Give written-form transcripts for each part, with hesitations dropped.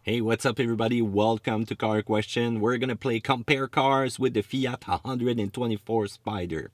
Hey, what's up, everybody? Welcome to Car Question. We're gonna play compare cars with the Fiat 124 Spider.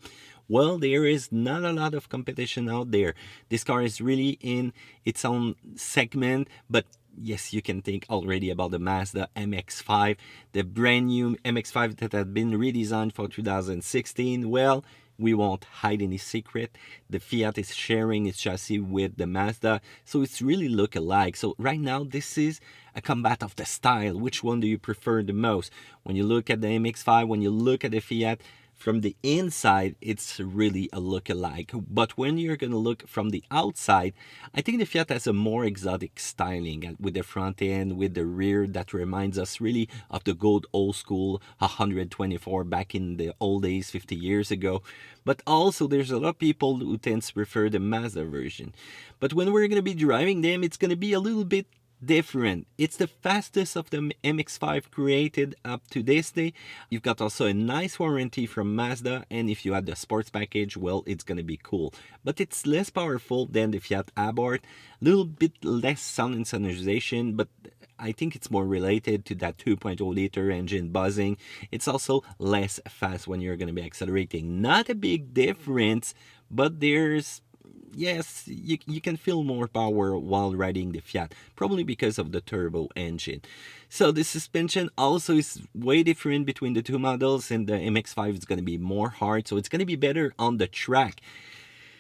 Well, there is not a lot of competition out there. This car is really in its own segment, but yes, you can think already about the Mazda MX-5, the brand new MX-5 that had been redesigned for 2016. Well, we won't hide any secret. The Fiat is sharing its chassis with the Mazda, so it's really look alike. So right now, this is a combat of the style. Which one do you prefer the most? When you look at the MX-5, when you look at the Fiat, from the inside, it's really a look-alike. But when you're going to look from the outside, I think the Fiat has a more exotic styling with the front end, with the rear that reminds us really of the good old school 124 back in the old days 50 years ago. But also, there's a lot of people who tend to prefer the Mazda version. But when we're going to be driving them, it's going to be a little bit different. It's the fastest of the MX-5 created up to this day. You've got also a nice warranty from Mazda, and if you add the sports package, well, it's going to be cool. But it's less powerful than the Fiat Abarth, a little bit less sound and sonorization, but I think it's more related to that 2.0 liter engine buzzing. It's also less fast when you're going to be accelerating. Not a big difference, but there's yes, you can feel more power while riding the Fiat, probably because of the turbo engine. So the suspension also is way different between the two models, and the MX-5 is going to be more hard, so it's going to be better on the track.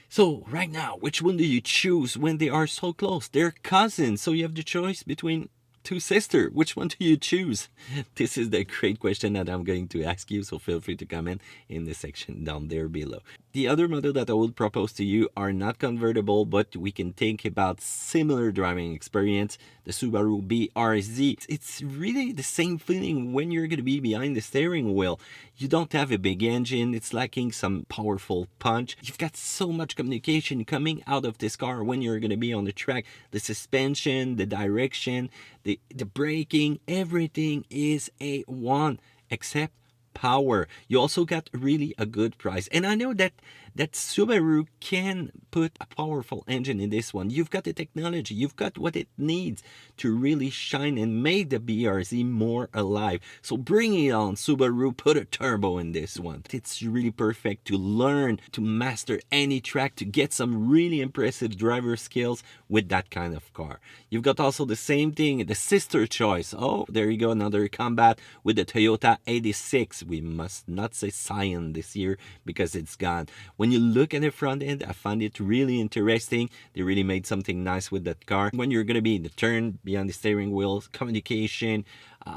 So right now, which one do you choose when they are so close? They're cousins, so you have the choice between two sisters. Which one do you choose? This is the great question that I'm going to ask you, so feel free to comment in the section down there below. The other model that I would propose to you are not convertible, but we can think about similar driving experience, the Subaru BRZ. It's really the same feeling when you're going to be behind the steering wheel. You don't have a big engine, it's lacking some powerful punch. You've got so much communication coming out of this car when you're going to be on the track. The suspension, the direction, the braking, everything is A1 except power. You also got really a good price, and I know that Subaru can put a powerful engine in this one. You've got the technology, you've got what it needs to really shine and make the BRZ more alive. So bring it on, Subaru. Put a turbo in this one. It's really perfect to learn to master any track, to get some really impressive driver skills with that kind of car. You've got also the same thing, the sister choice. Oh, there you go, another combat with the Toyota 86. We must not say Scion this year because it's gone. When you look at the front end, I find it really interesting. They really made something nice with that car. When you're going to be in the turn, behind the steering wheel, communication,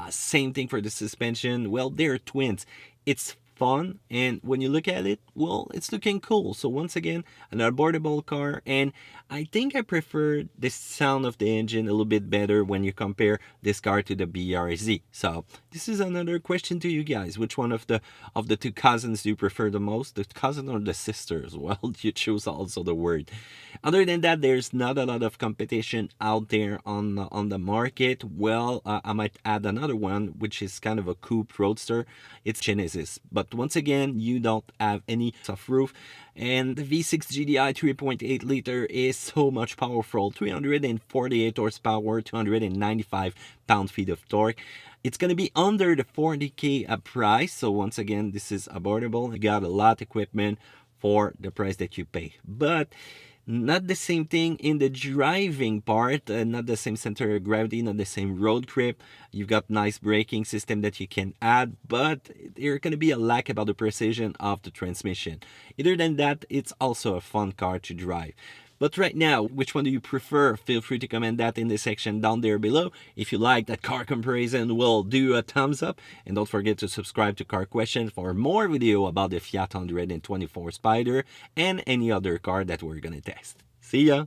same thing for the suspension. Well, they're twins. It's fun, and when you look at it, well, it's looking cool. So once again, an affordable car, and I think I prefer the sound of the engine a little bit better when you compare this car to the BRZ. So this is another question to you guys. Which one of the two cousins do you prefer the most, the cousin or the sisters? Well, you choose also the word. Other than that, there's not a lot of competition out there on the market. Well, I might add another one, which is kind of a coupe roadster. It's Genesis, but once again, you don't have any soft roof, and the V6 GDI 3.8 liter is so much powerful, 348 horsepower, 295 pound-feet of torque. It's going to be under the 40K price, so once again, this is affordable. You got a lot of equipment for the price that you pay, but not the same thing in the driving part, not the same center of gravity, not the same road grip. You've got nice braking system that you can add, but there's going to be a lack about the precision of the transmission. Other than that, it's also a fun car to drive. But right now, which one do you prefer? Feel free to comment that in the section down there below. If you like that car comparison, well, do a thumbs up. And don't forget to subscribe to Car Question for more video about the Fiat 124 Spider and any other car that we're gonna test. See ya!